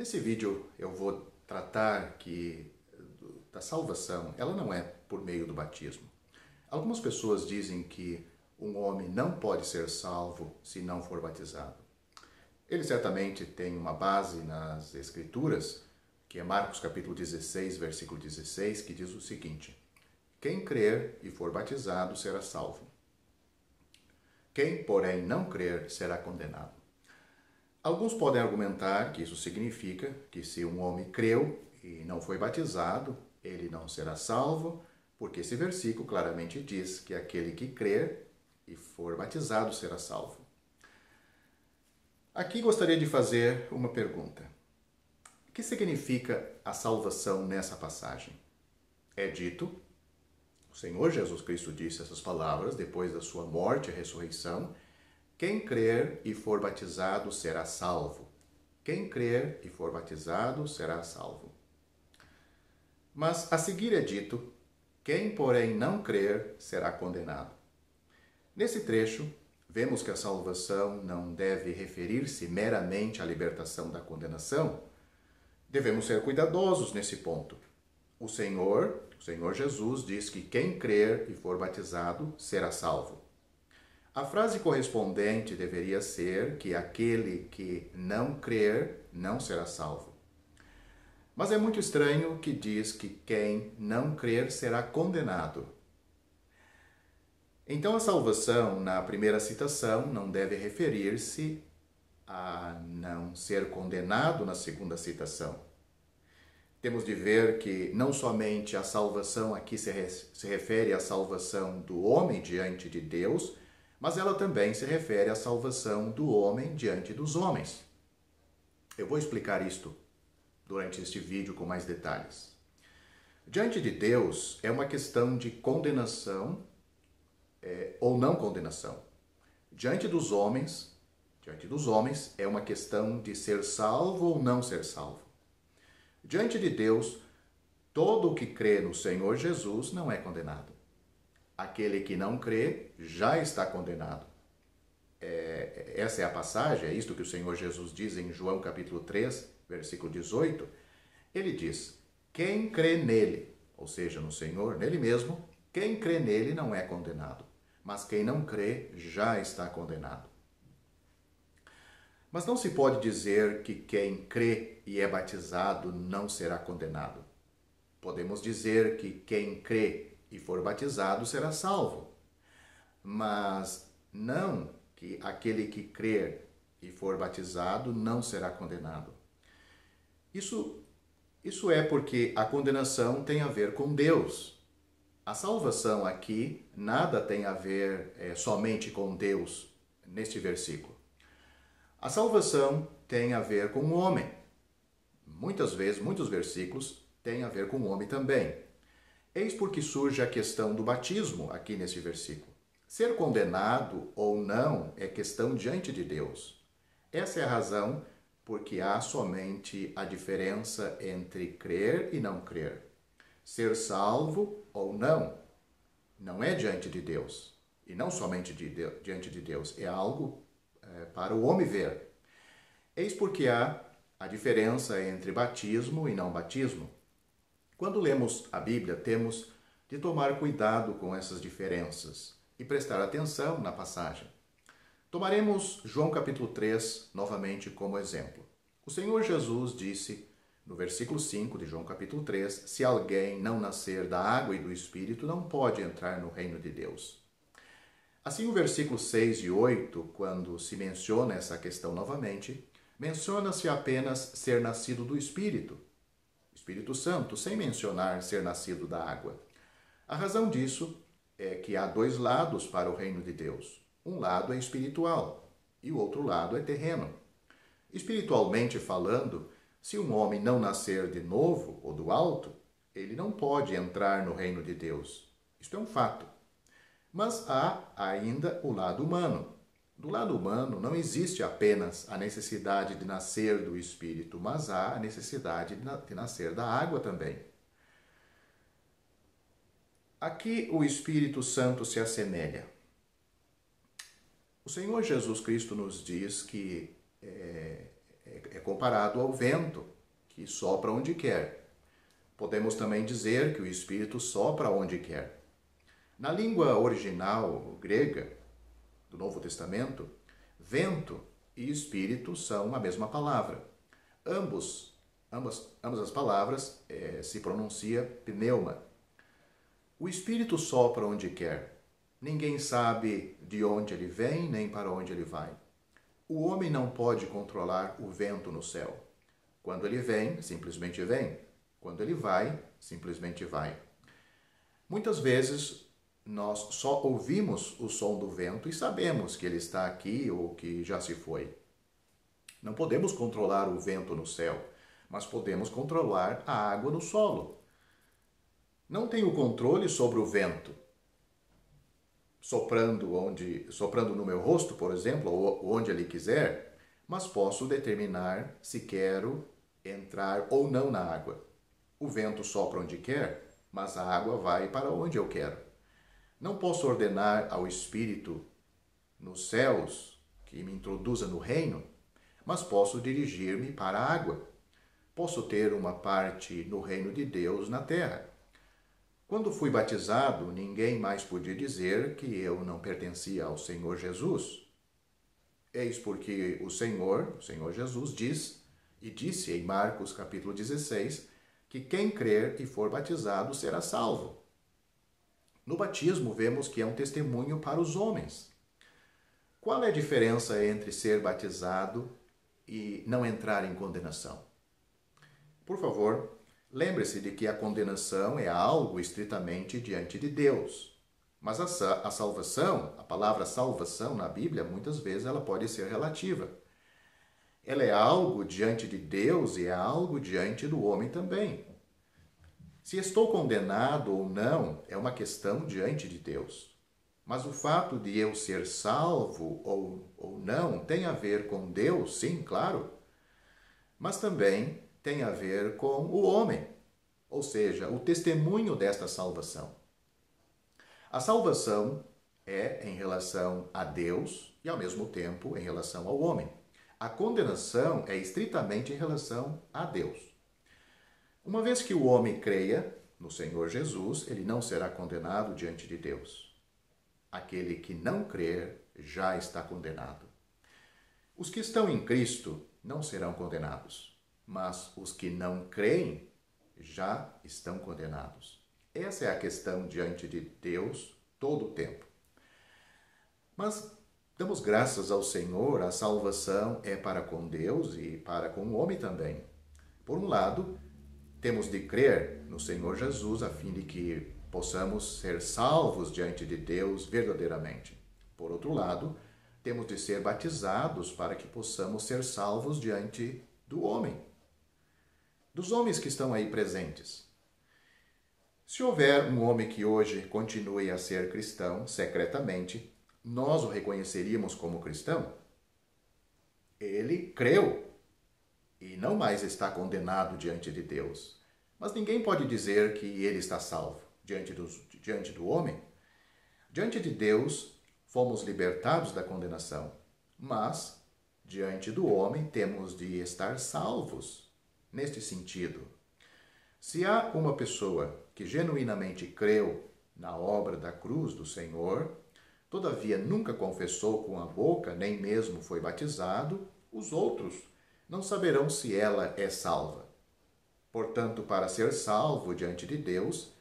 Nesse vídeo eu vou tratar da salvação, ela não é por meio do batismo. Algumas pessoas dizem que um homem não pode ser salvo se não for batizado. Ele certamente tem uma base nas Escrituras, que é Marcos capítulo 16, versículo 16, que diz o seguinte: quem crer e for batizado será salvo. Quem, porém, não crer será condenado. Alguns podem argumentar que isso significa que se um homem creu e não foi batizado, ele não será salvo, porque esse versículo claramente diz que aquele que crer e for batizado será salvo. Aqui gostaria de fazer uma pergunta. O que significa a salvação nessa passagem? É dito, o Senhor Jesus Cristo disse essas palavras depois da sua morte e ressurreição: quem crer e for batizado será salvo. Quem crer e for batizado será salvo. Mas a seguir é dito: quem, porém, não crer será condenado. Nesse trecho, vemos que a salvação não deve referir-se meramente à libertação da condenação. Devemos ser cuidadosos nesse ponto. O Senhor Jesus diz que quem crer e for batizado será salvo. A frase correspondente deveria ser que aquele que não crer não será salvo. Mas é muito estranho que diz que quem não crer será condenado. Então a salvação, na primeira citação, não deve referir-se a não ser condenado na segunda citação. Temos de ver que não somente a salvação aqui se refere à salvação do homem diante de Deus, mas ela também se refere à salvação do homem diante dos homens. Eu vou explicar isto durante este vídeo com mais detalhes. Diante de Deus é uma questão de condenação ou não condenação. Diante dos homens é uma questão de ser salvo ou não ser salvo. Diante de Deus, todo o que crê no Senhor Jesus não é condenado. Aquele que não crê já está condenado. Essa é a passagem, é isto que o Senhor Jesus diz em João capítulo 3, versículo 18. Ele diz: quem crê nele, ou seja, no Senhor, nele mesmo, quem crê nele não é condenado, mas quem não crê já está condenado. Mas não se pode dizer que quem crê e é batizado não será condenado. Podemos dizer que quem crê e for batizado será salvo, mas não que aquele que crer e for batizado não será condenado. Isso é porque a condenação tem a ver com Deus. A salvação aqui nada tem a ver somente com Deus neste versículo. A salvação tem a ver com o homem. Muitas vezes, muitos versículos têm a ver com o homem também. Eis porque surge a questão do batismo aqui nesse versículo. Ser condenado ou não é questão diante de Deus. Essa é a razão porque há somente a diferença entre crer e não crer. Ser salvo ou não é diante de Deus. E não somente diante de Deus, é algo para o homem ver. Eis porque há a diferença entre batismo e não batismo. Quando lemos a Bíblia, temos de tomar cuidado com essas diferenças e prestar atenção na passagem. Tomaremos João capítulo 3 novamente como exemplo. O Senhor Jesus disse, no versículo 5 de João capítulo 3, se alguém não nascer da água e do Espírito, não pode entrar no reino de Deus. Assim, o versículo 6 e 8, quando se menciona essa questão novamente, menciona-se apenas ser nascido do Espírito Santo, sem mencionar ser nascido da água. A razão disso é que há dois lados para o reino de Deus. Um lado é espiritual e o outro lado é terreno. Espiritualmente falando, se um homem não nascer de novo ou do alto, ele não pode entrar no reino de Deus. Isto é um fato. Mas há ainda o lado humano. Do lado humano não existe apenas a necessidade de nascer do Espírito, mas há a necessidade de nascer da água também. Aqui o Espírito Santo se assemelha. O Senhor Jesus Cristo nos diz que é comparado ao vento que sopra onde quer. Podemos também dizer que o Espírito sopra onde quer. Na língua original grega do Novo Testamento, vento e espírito são a mesma palavra. Ambas as palavras se pronuncia pneuma. O Espírito sopra onde quer. Ninguém sabe de onde ele vem nem para onde ele vai. O homem não pode controlar o vento no céu. Quando ele vem, simplesmente vem. Quando ele vai, simplesmente vai. Muitas vezes nós só ouvimos o som do vento e sabemos que ele está aqui ou que já se foi. Não podemos controlar o vento no céu, mas podemos controlar a água no solo. Não tenho controle sobre o vento soprando no meu rosto, por exemplo, ou onde ele quiser, mas posso determinar se quero entrar ou não na água. O vento sopra onde quer, mas a água vai para onde eu quero. Não posso ordenar ao Espírito nos céus que me introduza no reino, mas posso dirigir-me para a água. Posso ter uma parte no reino de Deus na terra. Quando fui batizado, ninguém mais podia dizer que eu não pertencia ao Senhor Jesus. Eis porque o Senhor Jesus disse em Marcos capítulo 16, que quem crer e for batizado será salvo. No batismo vemos que é um testemunho para os homens. Qual é a diferença entre ser batizado e não entrar em condenação? Por favor, lembre-se de que a condenação é algo estritamente diante de Deus. Mas a salvação, a palavra salvação na Bíblia, muitas vezes ela pode ser relativa. Ela é algo diante de Deus e é algo diante do homem também. Se estou condenado ou não é uma questão diante de Deus. Mas o fato de eu ser salvo ou não tem a ver com Deus, sim, claro, mas também tem a ver com o homem, ou seja, o testemunho desta salvação. A salvação é em relação a Deus e, ao mesmo tempo, em relação ao homem. A condenação é estritamente em relação a Deus. Uma vez que o homem creia no Senhor Jesus, ele não será condenado diante de Deus. Aquele que não crer já está condenado. Os que estão em Cristo não serão condenados, mas os que não creem já estão condenados. Essa é a questão diante de Deus todo o tempo. Mas damos graças ao Senhor, a salvação é para com Deus e para com o homem também. Por um lado, temos de crer no Senhor Jesus a fim de que possamos ser salvos diante de Deus verdadeiramente. Por outro lado, temos de ser batizados para que possamos ser salvos diante do homem. Dos homens que estão aí presentes. Se houver um homem que hoje continue a ser cristão secretamente, nós o reconheceríamos como cristão? Ele creu e não mais está condenado diante de Deus. Mas ninguém pode dizer que ele está salvo diante do homem. Diante de Deus, fomos libertados da condenação, mas diante do homem temos de estar salvos neste sentido. Se há uma pessoa que genuinamente creu na obra da cruz do Senhor, todavia nunca confessou com a boca, nem mesmo foi batizado, os outros não saberão se ela é salva. Portanto, para ser salvo diante de Deus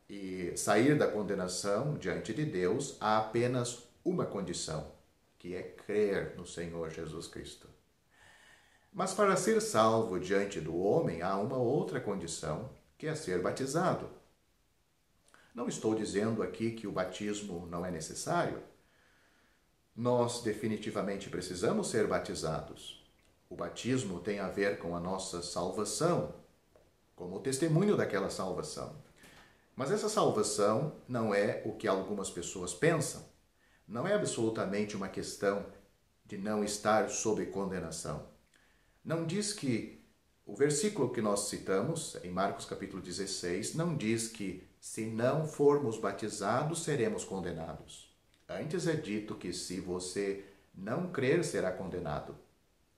e sair da condenação diante de Deus, há apenas uma condição, que é crer no Senhor Jesus Cristo. Mas para ser salvo diante do homem, há uma outra condição, que é ser batizado. Não estou dizendo aqui que o batismo não é necessário. Nós definitivamente precisamos ser batizados. O batismo tem a ver com a nossa salvação, como testemunho daquela salvação. Mas essa salvação não é o que algumas pessoas pensam. Não é absolutamente uma questão de não estar sob condenação. Não diz que o versículo que nós citamos, em Marcos capítulo 16, não diz que se não formos batizados, seremos condenados. Antes é dito que se você não crer, será condenado.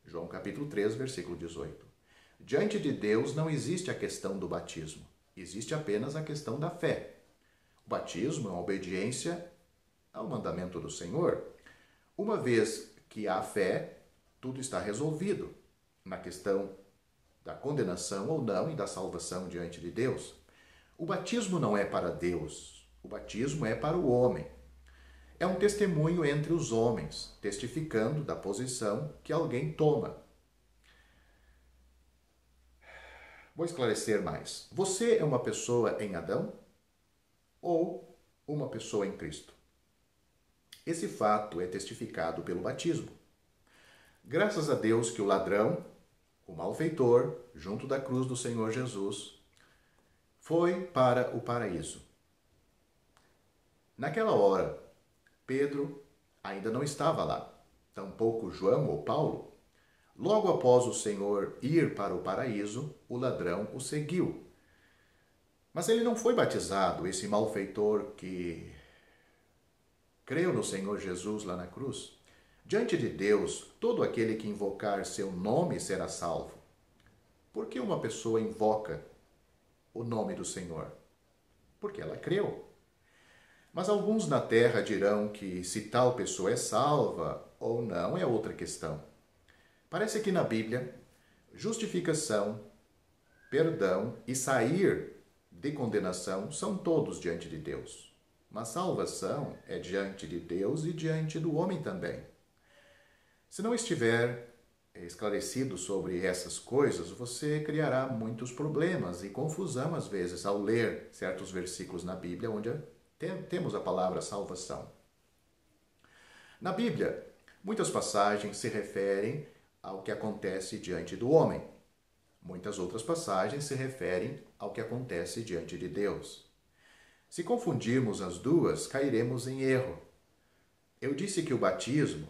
João capítulo 3, versículo 18. Diante de Deus não existe a questão do batismo, existe apenas a questão da fé. O batismo é uma obediência ao mandamento do Senhor. Uma vez que há fé, tudo está resolvido na questão da condenação ou não e da salvação diante de Deus. O batismo não é para Deus, o batismo é para o homem. É um testemunho entre os homens, testificando da posição que alguém toma. Vou esclarecer mais. Você é uma pessoa em Adão ou uma pessoa em Cristo? Esse fato é testificado pelo batismo. Graças a Deus que o ladrão, o malfeitor, junto da cruz do Senhor Jesus, foi para o paraíso. Naquela hora, Pedro ainda não estava lá, tampouco João ou Paulo. Logo após o Senhor ir para o paraíso, o ladrão o seguiu. Mas ele não foi batizado, esse malfeitor que creu no Senhor Jesus lá na cruz. Diante de Deus, todo aquele que invocar seu nome será salvo. Por que uma pessoa invoca o nome do Senhor? Porque ela creu. Mas alguns na terra dirão que se tal pessoa é salva ou não é outra questão. Parece que na Bíblia, justificação, perdão e sair de condenação são todos diante de Deus. Mas salvação é diante de Deus e diante do homem também. Se não estiver esclarecido sobre essas coisas, você criará muitos problemas e confusão às vezes ao ler certos versículos na Bíblia onde temos a palavra salvação. Na Bíblia, muitas passagens se referem ao que acontece diante do homem. Muitas outras passagens se referem ao que acontece diante de Deus. Se confundirmos as duas, cairemos em erro. Eu disse que o batismo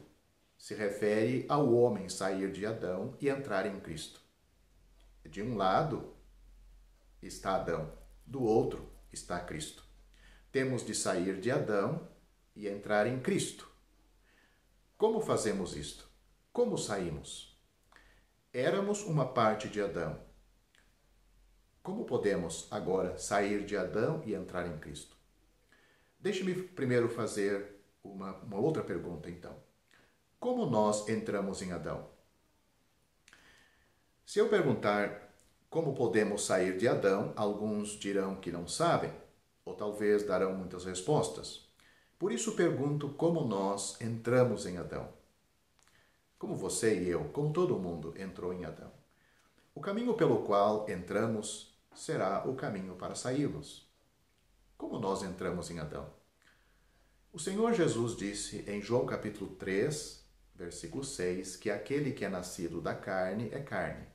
se refere ao homem sair de Adão e entrar em Cristo. De um lado está Adão, do outro está Cristo. Temos de sair de Adão e entrar em Cristo. Como fazemos isto? Como saímos? Éramos uma parte de Adão. Como podemos agora sair de Adão e entrar em Cristo? Deixe-me primeiro fazer uma outra pergunta, então. Como nós entramos em Adão? Se eu perguntar como podemos sair de Adão, alguns dirão que não sabem, ou talvez darão muitas respostas. Por isso pergunto como nós entramos em Adão. Como você e eu, como todo mundo entrou em Adão. O caminho pelo qual entramos será o caminho para sairmos. Como nós entramos em Adão? O Senhor Jesus disse em João capítulo 3, versículo 6, que aquele que é nascido da carne é carne.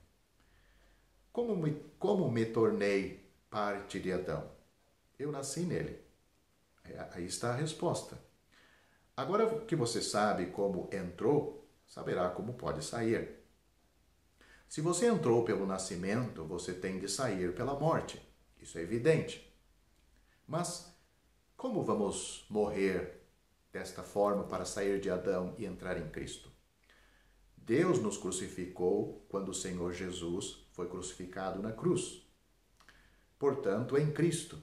Como me tornei parte de Adão? Eu nasci nele. Aí está a resposta. Agora que você sabe como entrou, saberá como pode sair. Se você entrou pelo nascimento, você tem de sair pela morte. Isso é evidente. Mas como vamos morrer desta forma para sair de Adão e entrar em Cristo? Deus nos crucificou quando o Senhor Jesus foi crucificado na cruz. Portanto, em Cristo,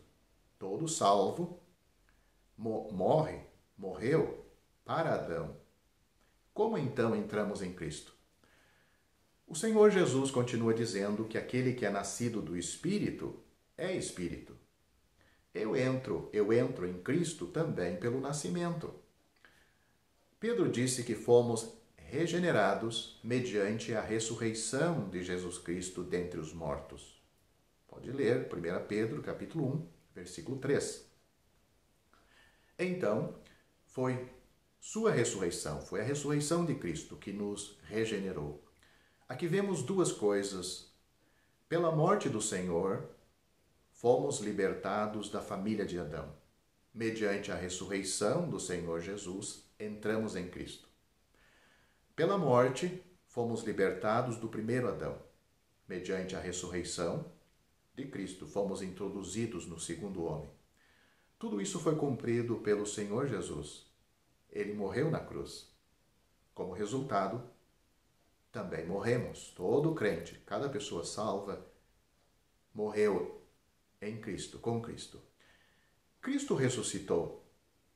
todo salvo morreu para Adão. Como então entramos em Cristo? O Senhor Jesus continua dizendo que aquele que é nascido do Espírito é Espírito. Eu entro em Cristo também pelo nascimento. Pedro disse que fomos regenerados mediante a ressurreição de Jesus Cristo dentre os mortos. Pode ler 1 Pedro, capítulo 1, versículo 3. Então, foi sua ressurreição, foi a ressurreição de Cristo que nos regenerou. Aqui vemos duas coisas. Pela morte do Senhor, fomos libertados da família de Adão. Mediante a ressurreição do Senhor Jesus, entramos em Cristo. Pela morte, fomos libertados do primeiro Adão. Mediante a ressurreição de Cristo, fomos introduzidos no segundo homem. Tudo isso foi cumprido pelo Senhor Jesus. Ele morreu na cruz. Como resultado, também morremos. Todo crente, cada pessoa salva, morreu em Cristo, com Cristo. Cristo ressuscitou.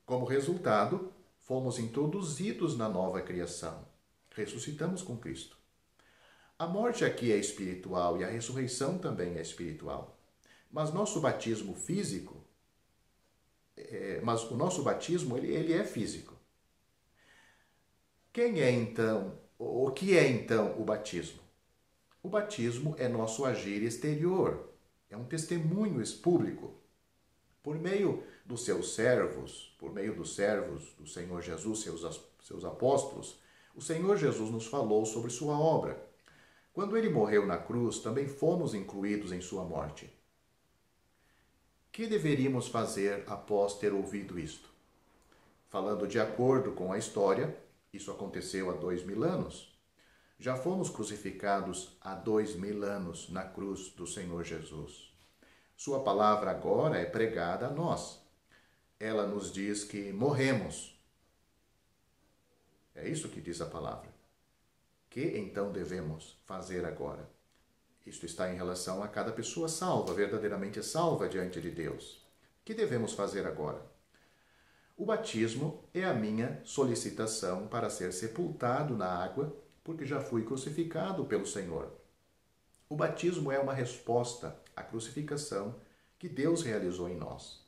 Como resultado, fomos introduzidos na nova criação. Ressuscitamos com Cristo. A morte aqui é espiritual e a ressurreição também é espiritual. Mas nosso batismo físico, o nosso batismo ele é físico. O que é então o batismo? O batismo é nosso agir exterior, é um testemunho público. Por meio dos seus servos, por meio dos servos do Senhor Jesus, seus apóstolos, o Senhor Jesus nos falou sobre sua obra. Quando ele morreu na cruz, também fomos incluídos em sua morte. Que deveríamos fazer após ter ouvido isto? Falando de acordo com a história, isso aconteceu há 2000 anos. Já fomos crucificados há 2000 anos na cruz do Senhor Jesus. Sua palavra agora é pregada a nós. Ela nos diz que morremos. É isso que diz a palavra. Que então devemos fazer agora? Isto está em relação a cada pessoa salva, verdadeiramente salva diante de Deus. O que devemos fazer agora? O batismo é a minha solicitação para ser sepultado na água, porque já fui crucificado pelo Senhor. O batismo é uma resposta à crucificação que Deus realizou em nós.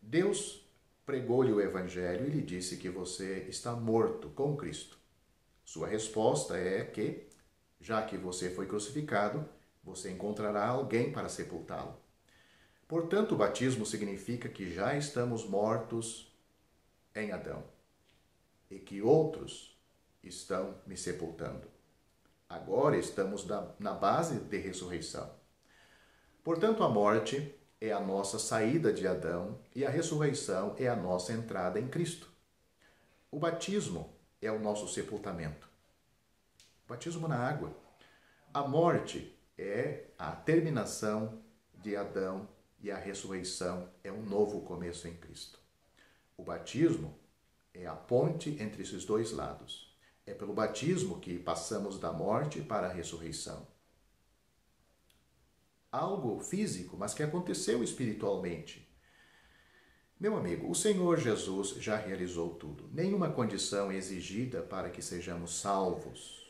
Deus pregou-lhe o Evangelho e lhe disse que você está morto com Cristo. Sua resposta é que, já que você foi crucificado, você encontrará alguém para sepultá-lo. Portanto, o batismo significa que já estamos mortos em Adão e que outros estão me sepultando. Agora estamos na base de ressurreição. Portanto, a morte é a nossa saída de Adão e a ressurreição é a nossa entrada em Cristo. O batismo é o nosso sepultamento. O batismo na água. A morte é a terminação de Adão e a ressurreição é um novo começo em Cristo. O batismo é a ponte entre esses dois lados. É pelo batismo que passamos da morte para a ressurreição. Algo físico, mas que aconteceu espiritualmente. Meu amigo, o Senhor Jesus já realizou tudo. Nenhuma condição é exigida para que sejamos salvos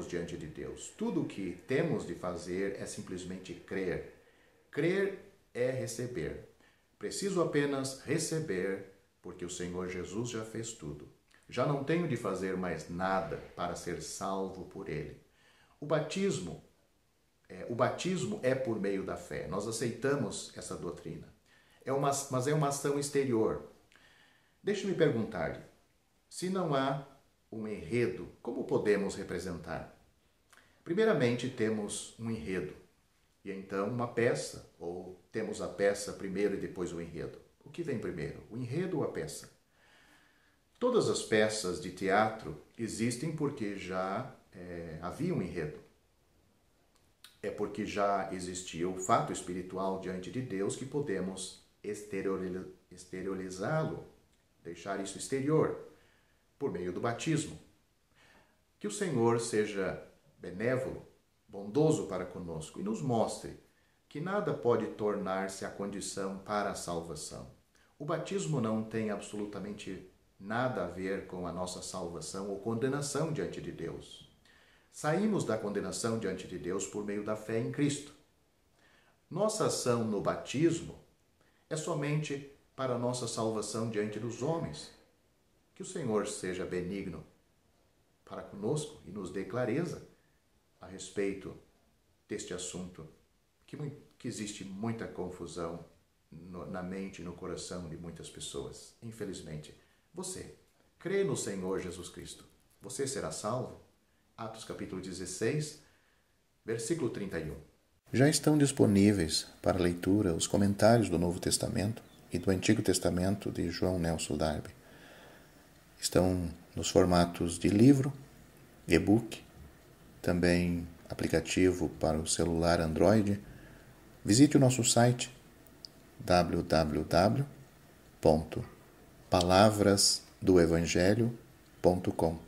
diante de Deus. Tudo o que temos de fazer é simplesmente crer. Crer é receber. Preciso apenas receber, porque o Senhor Jesus já fez tudo. Já não tenho de fazer mais nada para ser salvo por Ele. O batismo é por meio da fé. Nós aceitamos essa doutrina. Mas é uma ação exterior. Deixe-me perguntar-lhe, se não há um enredo, como podemos representar? Primeiramente, temos um enredo, e então uma peça, ou temos a peça primeiro e depois o enredo. O que vem primeiro, o enredo ou a peça? Todas as peças de teatro existem porque já havia um enredo. É porque já existia o fato espiritual diante de Deus que podemos exteriorizá-lo, deixar isso exterior, por meio do batismo. Que o Senhor seja benévolo, bondoso para conosco e nos mostre que nada pode tornar-se a condição para a salvação. O batismo não tem absolutamente nada a ver com a nossa salvação ou condenação diante de Deus. Saímos da condenação diante de Deus por meio da fé em Cristo. Nossa ação no batismo é somente para a nossa salvação diante dos homens. Que o Senhor seja benigno para conosco e nos dê clareza a respeito deste assunto, que existe muita confusão na mente e no coração de muitas pessoas. Infelizmente, você crê no Senhor Jesus Cristo, você será salvo? Atos capítulo 16, versículo 31. Já estão disponíveis para leitura os comentários do Novo Testamento e do Antigo Testamento de João Nelson Darby. Estão nos formatos de livro, e-book, também aplicativo para o celular Android. Visite o nosso site www.palavrasdoevangelho.com.